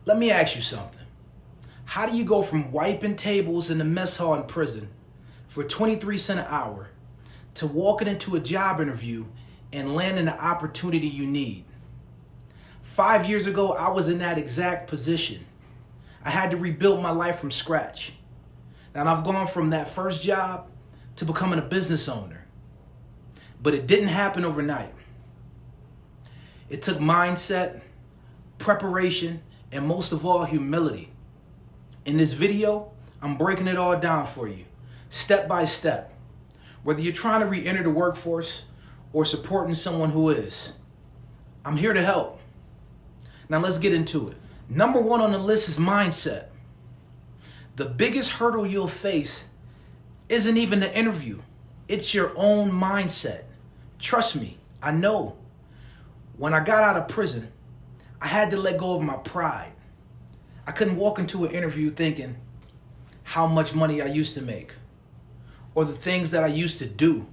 Let me ask you something. How do you go from wiping tables in the mess hall in prison for 23 cents an hour to walking into a job interview and landing the opportunity you need? 5 years ago, I was in that exact position. I had to rebuild my life from scratch. Now I've gone from that first job to becoming a business owner. But it didn't happen overnight. It took mindset, preparation, and most of all, humility. In this video, I'm breaking it all down for you, step by step. Whether you're trying to re-enter the workforce or supporting someone who is, I'm here to help. Now let's get into it. Number one on the list is mindset. The biggest hurdle you'll face isn't even the interview. It's your own mindset. Trust me, I know. When I got out of prison, I had to let go of my pride. I couldn't walk into an interview thinking how much money I used to make or the things that I used to do.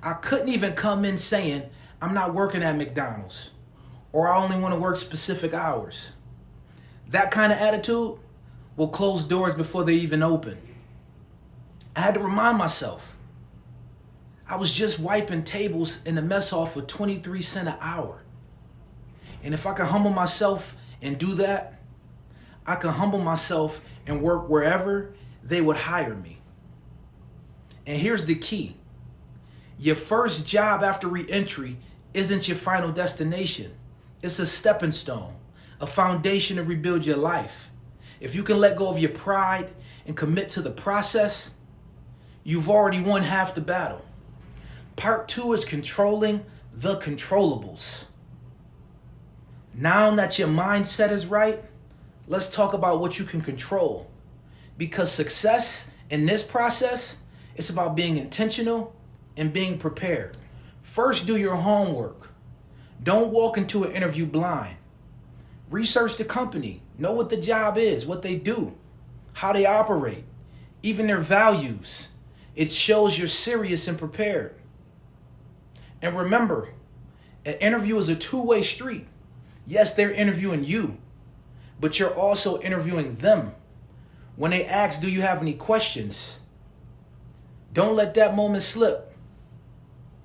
I couldn't even come in saying I'm not working at McDonald's or I only want to work specific hours. That kind of attitude will close doors before they even open. I had to remind myself I was just wiping tables in the mess hall for 23 cents an hour. And if I can humble myself and do that, I can humble myself and work wherever they would hire me. And here's the key. Your first job after re-entry isn't your final destination. It's a stepping stone, a foundation to rebuild your life. If you can let go of your pride and commit to the process, you've already won half the battle. Part 2 is controlling the controllables. Now that your mindset is right, let's talk about what you can control. Because success in this process is about being intentional and being prepared. First, do your homework. Don't walk into an interview blind. Research the company. Know what the job is, what they do, how they operate, even their values. It shows you're serious and prepared. And remember, an interview is a two-way street. Yes, they're interviewing you, but you're also interviewing them. When they ask, do you have any questions? Don't let that moment slip.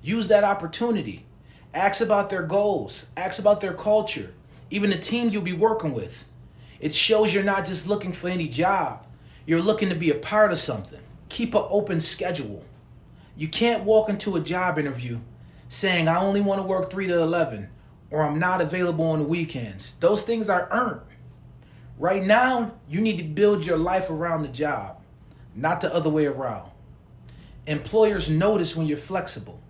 Use that opportunity. Ask about their goals. Ask about their culture, even the team you'll be working with. It shows you're not just looking for any job. You're looking to be a part of something. Keep an open schedule. You can't walk into a job interview saying, I only want to work 3 to 11, or I'm not available on the weekends. Those things are earned. Right now, you need to build your life around the job, not the other way around. Employers notice when you're flexible.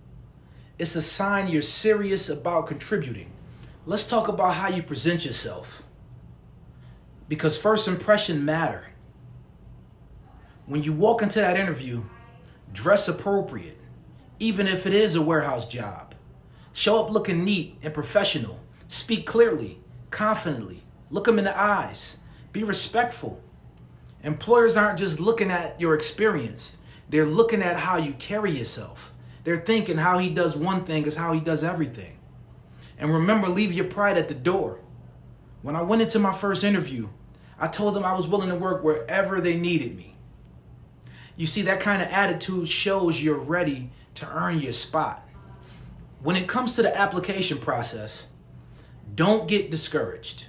It's a sign you're serious about contributing. Let's talk about how you present yourself. Because first impressions matter. When you walk into that interview, dress appropriate, even if it is a warehouse job. Show up looking neat and professional. Speak clearly, confidently. Look them in the eyes. Be respectful. Employers aren't just looking at your experience. They're looking at how you carry yourself. They're thinking how he does one thing is how he does everything. And remember, leave your pride at the door. When I went into my first interview, I told them I was willing to work wherever they needed me. You see, that kind of attitude shows you're ready to earn your spot. When it comes to the application process, don't get discouraged.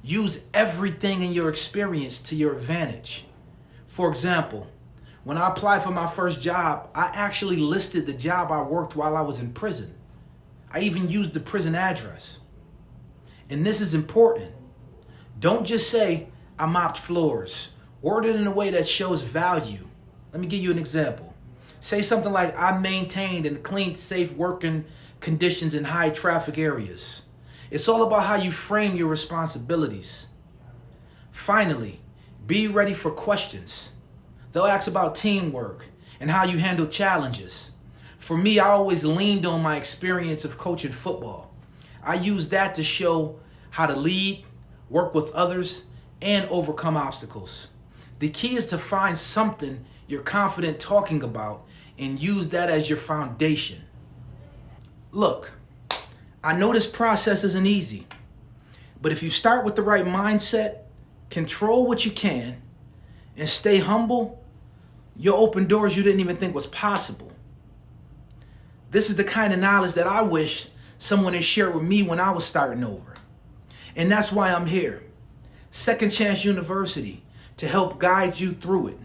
Use everything in your experience to your advantage. For example, when I applied for my first job, I actually listed the job I worked while I was in prison. I even used the prison address. And this is important. Don't just say, I mopped floors. Word it in a way that shows value. Let me give you an example. Say something like, I maintained and cleaned safe working conditions in high traffic areas. It's all about how you frame your responsibilities. Finally, be ready for questions. They'll ask about teamwork and how you handle challenges. For me, I always leaned on my experience of coaching football. I used that to show how to lead, work with others, and overcome obstacles. The key is to find something you're confident talking about and use that as your foundation. Look, I know this process isn't easy. But if you start with the right mindset, control what you can, and stay humble, you'll open doors you didn't even think was possible. This is the kind of knowledge that I wish someone had shared with me when I was starting over. And that's why I'm here, Second Chance University, to help guide you through it.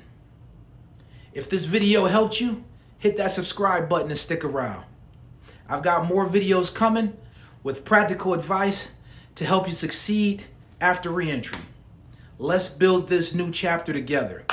If this video helped you, hit that subscribe button and stick around. I've got more videos coming with practical advice to help you succeed after reentry. Let's build this new chapter together.